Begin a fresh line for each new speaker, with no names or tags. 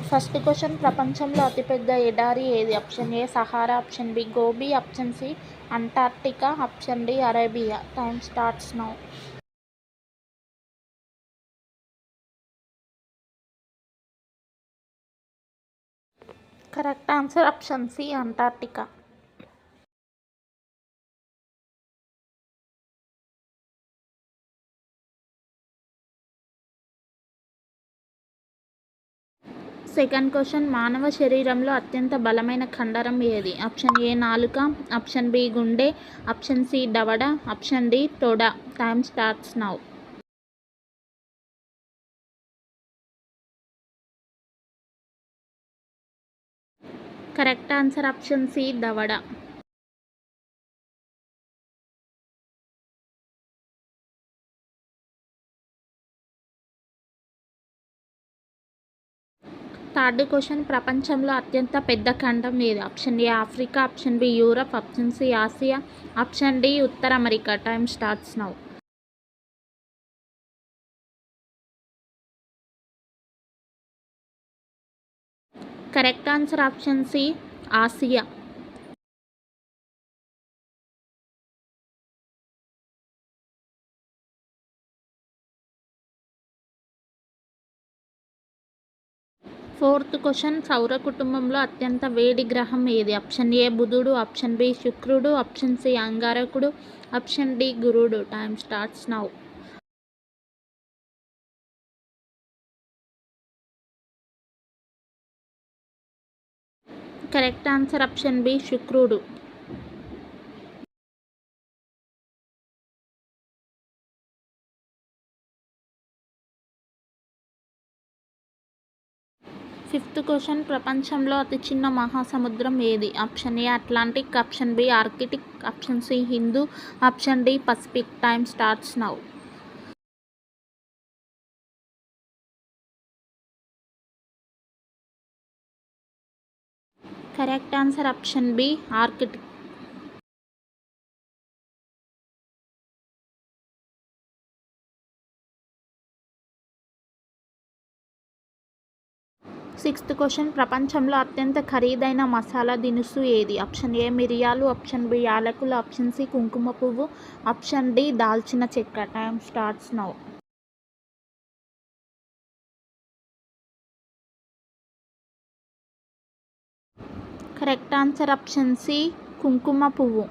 First question, ప్రపంచంలో అతిపెద్ద ఎడారి ఏది? Option A Sahara, option B Gobi, option C Antarctica, option D Arabia. Time starts now. Correct answer option C Antarctica. Second question, మానవ శరీరంలో అత్యంత బలమైన కండరం ఏది? ఆప్షన్ ఏ నాలుక, ఆప్షన్ బి గుండె, ఆప్షన్ సి దవడ, ఆప్షన్ డి తొడ. Time starts now. Correct answer option C దవడ. థర్డ్ క్వశ్చన్, ప్రపంచంలో అత్యంత పెద్ద ఖండం ఏది? Option A Africa, option B Europe, option C Asia, option D Uttara America. Time starts now. Correct answer option C Asia. Fourth question, సౌర కుటుంబంలో అత్యంత వేడి గ్రహం ఏది? ఆప్షన్ ఏ బుధుడు, ఆప్షన్ బి శుక్రుడు, ఆప్షన్ సి అంగారకుడు, ఆప్షన్ డి గురుడు. Time starts now. Correct answer option B శుక్రుడు. ఫిఫ్త్ క్వశ్చన్, ప్రపంచంలో అతి చిన్న మహాసముద్రం ఏది? Option A Atlantic, option B Arctic, option C Hindu, option D Pacific. Time starts now. Correct answer option B Arctic. Sixth question, ప్రపంచంలో అత్యంత ఖరీదైన మసాలా దినుసు ఏది? ఆప్షన్ ఏ మిరియాలు, ఆప్షన్ బి యాలకులు, ఆప్షన్ సి కుంకుమ పువ్వు, ఆప్షన్ డి దాల్చిన చెక్క. Time starts now. Correct answer option C కుంకుమ పువ్వు.